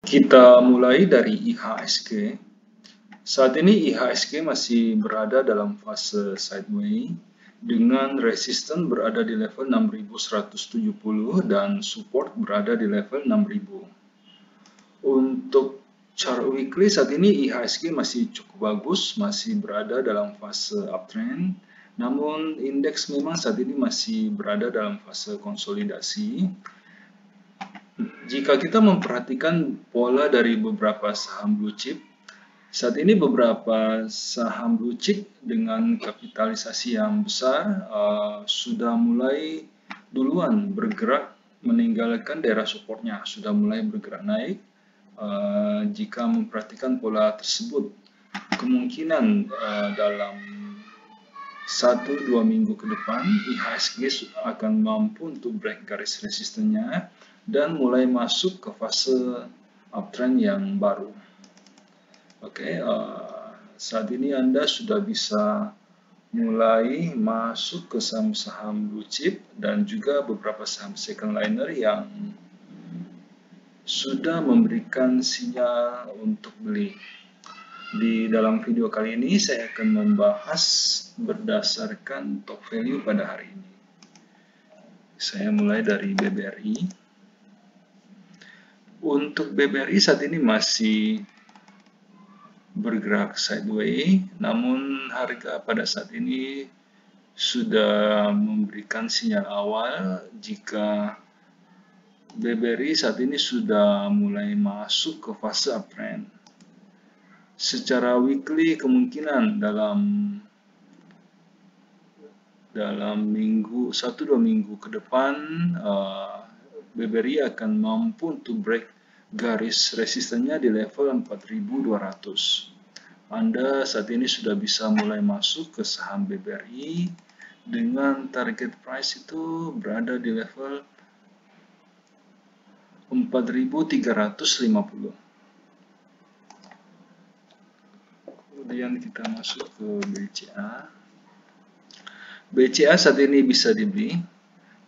Kita mulai dari IHSG. Saat ini IHSG masih berada dalam fase sideways dengan resisten berada di level 6170 dan support berada di level 6000. Untuk chart weekly saat ini IHSG masih cukup bagus, masih berada dalam fase uptrend. Namun indeks memang saat ini masih berada dalam fase konsolidasi. Jika kita memperhatikan pola dari beberapa saham blue chip, saat ini beberapa saham blue chip dengan kapitalisasi yang besar sudah mulai duluan bergerak meninggalkan daerah supportnya, sudah mulai bergerak naik. Jika memperhatikan pola tersebut, kemungkinan dalam 1-2 minggu ke depan IHSG akan mampu untuk break garis resistennya dan mulai masuk ke fase uptrend yang baru. Oke, saat ini Anda sudah bisa mulai masuk ke saham-saham blue chip dan juga beberapa saham second liner yang sudah memberikan sinyal untuk beli. Di dalam video kali ini saya akan membahas berdasarkan top value pada hari ini. Saya mulai dari BBRI. Untuk BBRI saat ini masih bergerak sideways, namun harga pada saat ini sudah memberikan sinyal awal jika BBRI saat ini sudah mulai masuk ke fase uptrend. Secara weekly kemungkinan dalam 1-2 minggu ke depan BBRI akan mampu untuk break garis resistennya di level 4200. Anda saat ini sudah bisa mulai masuk ke saham BBRI dengan target price itu berada di level 4350. Kemudian kita masuk ke BCA. BCA saat ini bisa dibeli.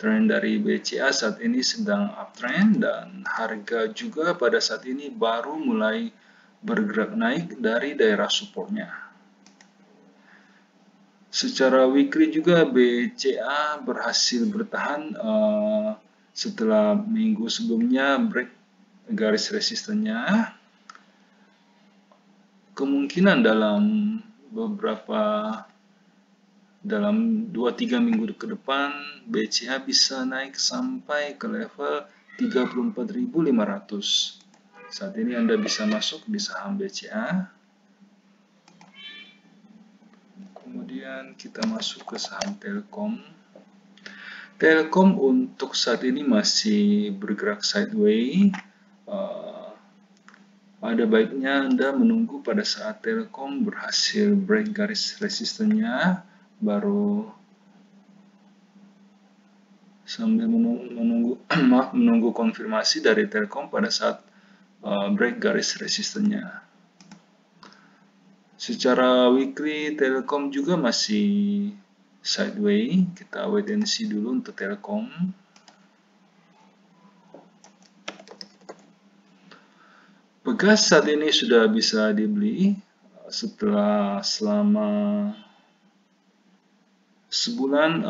Tren dari BCA saat ini sedang uptrend dan harga juga pada saat ini baru mulai bergerak naik dari daerah supportnya. Secara weekly juga BCA berhasil bertahan setelah minggu sebelumnya break garis resistennya. Kemungkinan dalam 2-3 minggu ke depan BCA bisa naik sampai ke level 34.500. Saat ini Anda bisa masuk di saham BCA. Kemudian kita masuk ke saham Telkom. Telkom untuk saat ini masih bergerak sideways. Ada baiknya Anda menunggu pada saat Telkom berhasil break garis resistennya, baru sambil menunggu konfirmasi dari Telkom pada saat break garis resistennya. Secara weekly Telkom juga masih sideways. Kita wait and see dulu untuk Telkom. Pegas saat ini sudah bisa dibeli setelah selama sebulan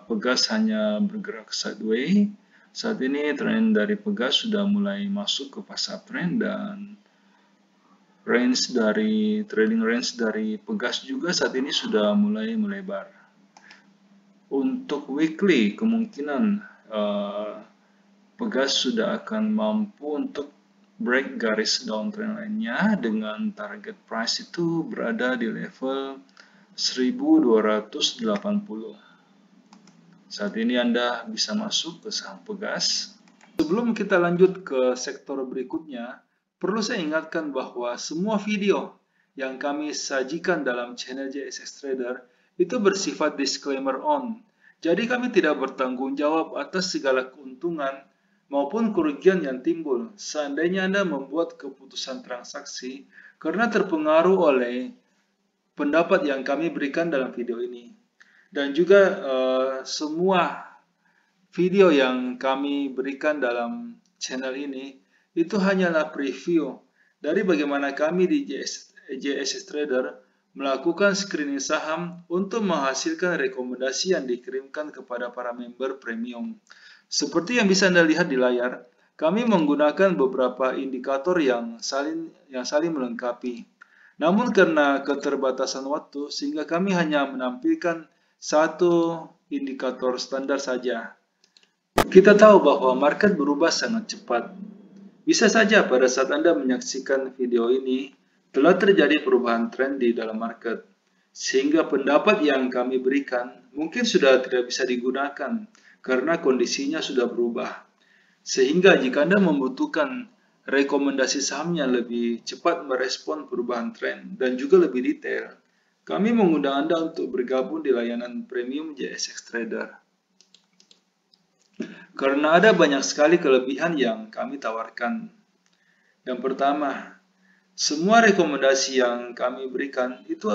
Pegas hanya bergerak sideways. Saat ini tren dari Pegas sudah mulai masuk ke fase uptrend dan trading range dari Pegas juga saat ini sudah mulai melebar. Untuk weekly kemungkinan Pegas sudah akan mampu untuk break garis downtrend lainnya dengan target price itu berada di level 1280. Saat ini Anda bisa masuk ke saham Pegas. Sebelum kita lanjut ke sektor berikutnya, perlu saya ingatkan bahwa semua video yang kami sajikan dalam channel JSX Trader itu bersifat disclaimer on. Jadi kami tidak bertanggung jawab atas segala keuntungan maupun kerugian yang timbul seandainya Anda membuat keputusan transaksi karena terpengaruh oleh pendapat yang kami berikan dalam video ini. Dan juga semua video yang kami berikan dalam channel ini itu hanyalah preview dari bagaimana kami di JSS Trader melakukan screening saham untuk menghasilkan rekomendasi yang dikirimkan kepada para member premium. Seperti yang bisa Anda lihat di layar, kami menggunakan beberapa indikator yang saling melengkapi. Namun karena keterbatasan waktu, sehingga kami hanya menampilkan satu indikator standar saja. Kita tahu bahwa market berubah sangat cepat. Bisa saja pada saat Anda menyaksikan video ini, telah terjadi perubahan tren di dalam market, sehingga pendapat yang kami berikan mungkin sudah tidak bisa digunakan karena kondisinya sudah berubah. Sehingga jika Anda membutuhkan rekomendasi saham yang lebih cepat merespon perubahan tren dan juga lebih detail, kami mengundang Anda untuk bergabung di layanan premium JSX Trader. Karena ada banyak sekali kelebihan yang kami tawarkan. Yang pertama, semua rekomendasi yang kami berikan itu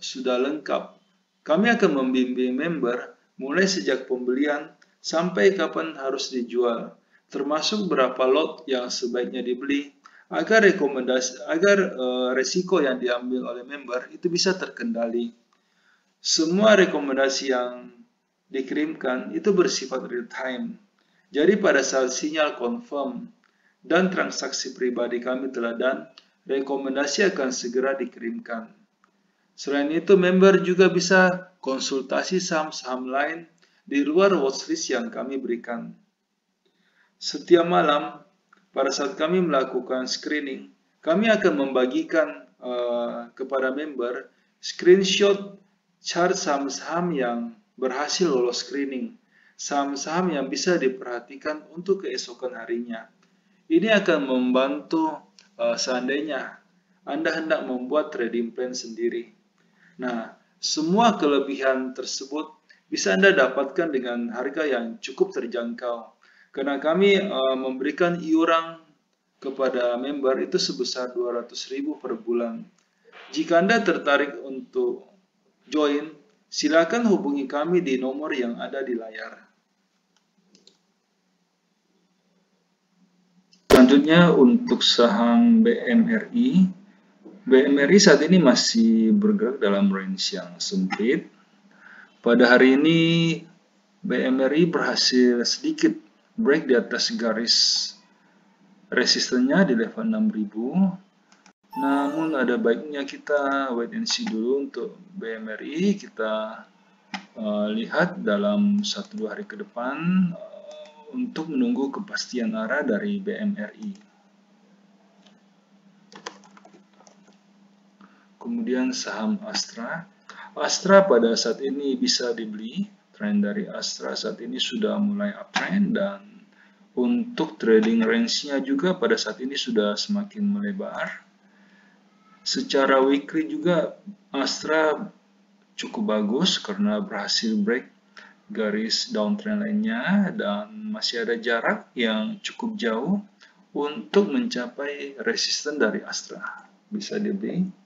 sudah lengkap. Kami akan membimbing member mulai sejak pembelian sampai kapan harus dijual, termasuk berapa lot yang sebaiknya dibeli agar resiko yang diambil oleh member itu bisa terkendali. Semua rekomendasi yang dikirimkan itu bersifat real time. Jadi pada saat sinyal confirm dan transaksi pribadi kami telah done, rekomendasi akan segera dikirimkan. Selain itu, member juga bisa konsultasi saham-saham lain di luar watchlist yang kami berikan. Setiap malam, pada saat kami melakukan screening, kami akan membagikan kepada member screenshot chart saham-saham yang berhasil lolos screening, saham-saham yang bisa diperhatikan untuk keesokan harinya. Ini akan membantu seandainya Anda hendak membuat trading plan sendiri. Nah, semua kelebihan tersebut bisa Anda dapatkan dengan harga yang cukup terjangkau. Karena kami memberikan iuran kepada member itu sebesar 200.000 per bulan. Jika Anda tertarik untuk join, silakan hubungi kami di nomor yang ada di layar. Selanjutnya untuk saham BMRI. BMRI saat ini masih bergerak dalam range yang sempit. Pada hari ini BMRI berhasil sedikit break di atas garis resistennya di level 6.000. Namun ada baiknya kita wait and see dulu untuk BMRI. Kita lihat dalam 1-2 hari ke depan untuk menunggu kepastian arah dari BMRI. Kemudian saham Astra. Astra pada saat ini bisa dibeli. Tren dari Astra saat ini sudah mulai uptrend dan untuk trading range-nya juga pada saat ini sudah semakin melebar. Secara weekly juga Astra cukup bagus karena berhasil break garis downtrend lainnya dan masih ada jarak yang cukup jauh untuk mencapai resisten dari Astra. Bisa dibeli.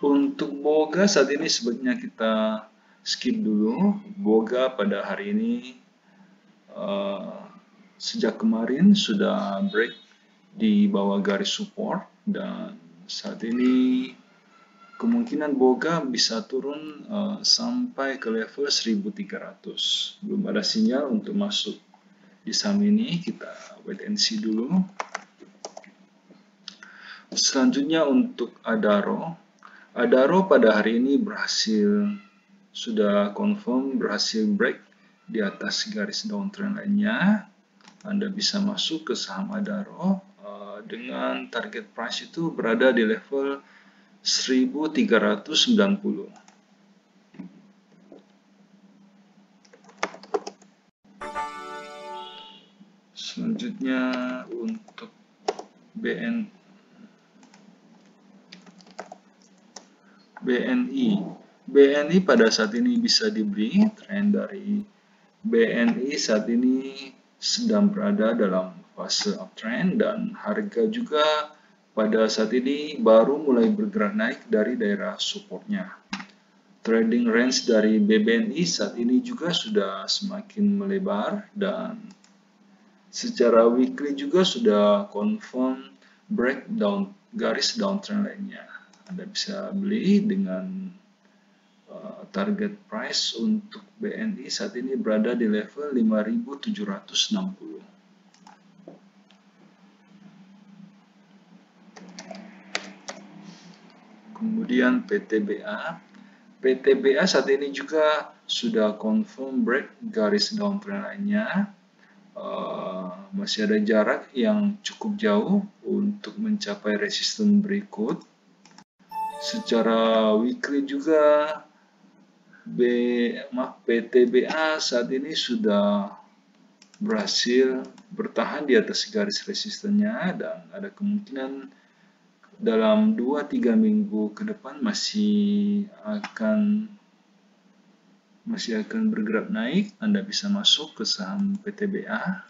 Untuk Boga saat ini sebaiknya kita skip dulu. Boga pada hari ini sejak kemarin sudah break di bawah garis support dan saat ini kemungkinan Boga bisa turun sampai ke level 1.300. Belum ada sinyal untuk masuk di saham ini, kita wait and see dulu. Selanjutnya untuk Adaro. Adaro pada hari ini sudah confirm berhasil break di atas garis downtrend lainnya. Anda bisa masuk ke saham Adaro dengan target price itu berada di level 1.390. Selanjutnya untuk BNI pada saat ini bisa dibeli. Tren dari BNI saat ini sedang berada dalam fase uptrend dan harga juga pada saat ini baru mulai bergerak naik dari daerah supportnya. Trading range dari BBNI saat ini juga sudah semakin melebar dan secara weekly juga sudah confirm breakdown garis downtrend lainnya. Anda bisa beli dengan target price untuk BNI saat ini berada di level 5.760. Kemudian PTBA. PTBA saat ini juga sudah confirm break garis downtrend lainnya. Masih ada jarak yang cukup jauh untuk mencapai resisten berikut. Secara weekly juga PTBA saat ini sudah berhasil bertahan di atas garis resistennya dan ada kemungkinan dalam 2-3 minggu ke depan masih akan bergerak naik. Anda bisa masuk ke saham PTBA.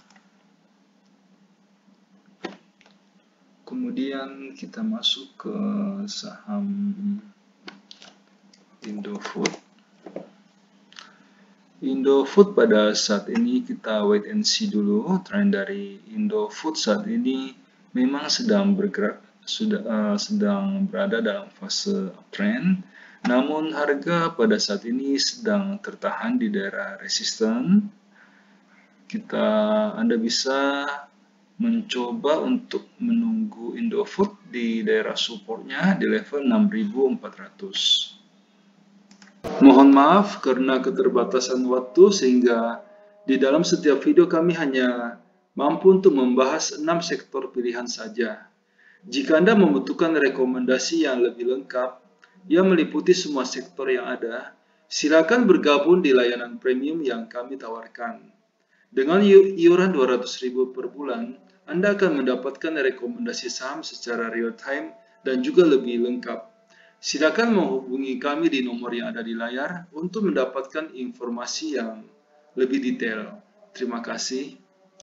Kemudian kita masuk ke saham Indofood. Indofood pada saat ini kita wait and see dulu. Tren dari Indofood saat ini memang sedang bergerak, sedang berada dalam fase uptrend. Namun harga pada saat ini sedang tertahan di daerah resisten. Anda bisa mencoba untuk menunggu Indofood di daerah supportnya di level 6.400. Mohon maaf karena keterbatasan waktu sehingga di dalam setiap video kami hanya mampu untuk membahas 6 sektor pilihan saja. Jika Anda membutuhkan rekomendasi yang lebih lengkap yang meliputi semua sektor yang ada, silakan bergabung di layanan premium yang kami tawarkan. Dengan iuran 200.000 per bulan, Anda akan mendapatkan rekomendasi saham secara real time dan juga lebih lengkap. Silakan menghubungi kami di nomor yang ada di layar untuk mendapatkan informasi yang lebih detail. Terima kasih.